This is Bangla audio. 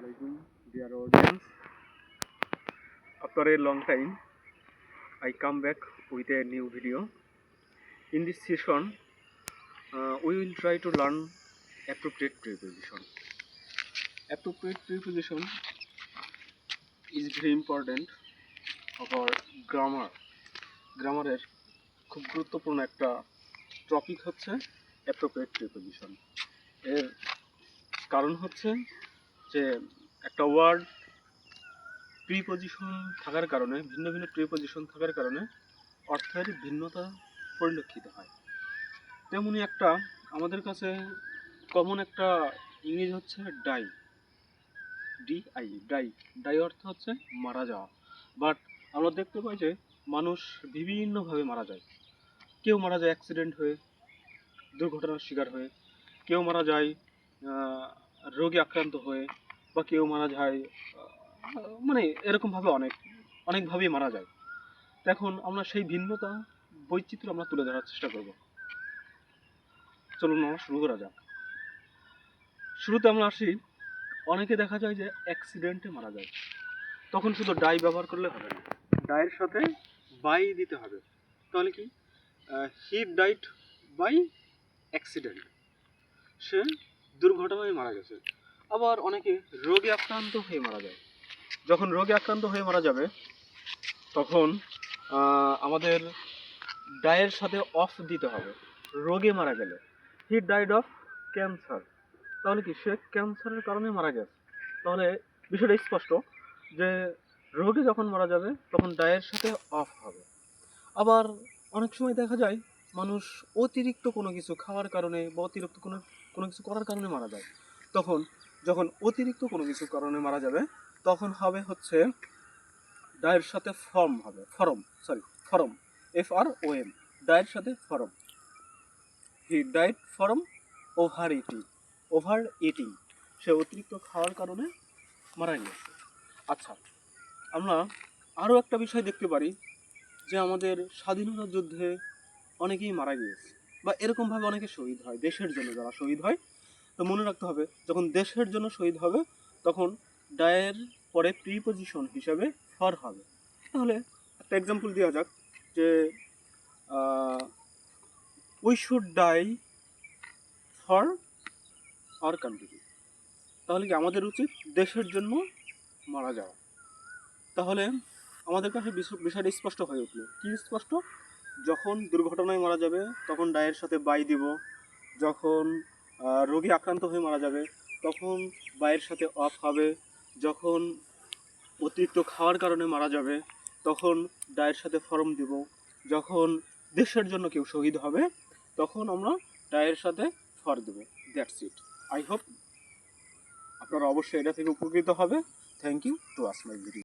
Assalamualaikum, dear audience. After a long time, I come back with a new video. In this session, we will try to learn appropriate preposition. Appropriate preposition is very important of our grammar. গ্রামারের খুব গুরুত্বপূর্ণ একটা টপিক হচ্ছে অ্যাপ্রোপ্রিয়েট প্রিপোজিশন। এর কারণ হচ্ছে যে একটা ওয়ার্ড প্রিপোজিশন থাকার কারণে, ভিন্ন ভিন্ন প্রিপোজিশন থাকার কারণে অর্থের ভিন্নতা পরিলক্ষিত হয়। তেমনি একটা আমাদের কাছে কমন একটা ইংরেজি হচ্ছে ডাই, ডাই অর্থ হচ্ছে মারা যাওয়া। বাট আমরা দেখতে পাই যে মানুষ বিভিন্নভাবে মারা যায়। কেউ মারা যায় অ্যাক্সিডেন্ট হয়ে, দুর্ঘটনার শিকার হয়ে, কেউ মারা যায় রোগে আক্রান্ত হয়ে, বা কেউ মারা যায় মানে এরকমভাবে অনেকভাবেই মারা যায়। এখন আমরা সেই ভিন্নতা বৈচিত্র্য আমরা তুলে ধরার চেষ্টা করব। চলুন আমরা শুরু করা যাক। শুরুতে আমরা আসি, অনেকে দেখা যায় যে অ্যাক্সিডেন্টে মারা যায়, তখন শুধু ডাই ব্যবহার করলে হবে না, ডাইয়ের সাথে বাই দিতে হবে। তাহলে কি, হি ডাইড বাই অ্যাক্সিডেন্ট, সে দুর্ঘটনায় মারা গেছে। আবার অনেকে রোগে আক্রান্ত হয়ে মারা যায়। যখন রোগে আক্রান্ত হয়ে মারা যাবে তখন আমাদের ডায়ের সাথে অফ দিতে হবে। রোগে মারা গেলে হি ডাইড অফ ক্যান্সার, তাহলে কি সে ক্যান্সারের কারণে মারা গেছে। তাহলে বিষয়টা স্পষ্ট যে রোগে যখন মারা যাবে তখন ডায়ের সাথে অফ হবে। আবার অনেক সময় দেখা যায় মানুষ অতিরিক্ত কোনো কিছু খাওয়ার কারণে বা অতিরিক্ত কোনো কিছু করার কারণে মারা যায়। তখন যখন অতিরিক্ত কোনো কিছু কারণে মারা যাবে তখন হবে হচ্ছে ডায়ের সাথে ফরম, FROM, ডায়ের সাথে from. He died from over eating, সে অতিরিক্ত খাওয়ার কারণে মারা গেছে। আচ্ছা, আমরা আরও একটা বিষয় দেখতে পারি যে আমাদের স্বাধীনতা যুদ্ধে অনেকেই মারা গিয়েছে, বা এরকমভাবে অনেকে শহীদ হয় দেশের জন্য। যারা শহীদ হয়, তো মনে রাখতে হবে যখন দেশের জন্য শহীদ হবে তখন ডায়ের পরে প্রিপোজিশন হিসাবে ফর হবে। তাহলে একটা এক্সাম্পল দেওয়া যাক যে we should die for our country, তাহলে কি আমাদের উচিত দেশের জন্য মারা যাওয়া। তাহলে আমাদের কাছে বিষয়টা স্পষ্ট হয়ে উঠলো। কি স্পষ্ট? যখন দুর্ঘটনায় মারা যাবে তখন ডায়ের সাথে বাই দিব, যখন রোগী আক্রান্ত হয়ে মারা যাবে তখন বাইয়ের সাথে অফ হবে, যখন অতিরিক্ত খাওয়ার কারণে মারা যাবে তখন ডায়ের সাথে ফরম দিব, যখন দেশের জন্য কেউ শহীদ হবে তখন আমরা ডায়ের সাথে ফর দেব। That's it. আই হোপ আপনারা অবশ্যই এটা থেকে উপকৃত হবে। Thank you to watch my video.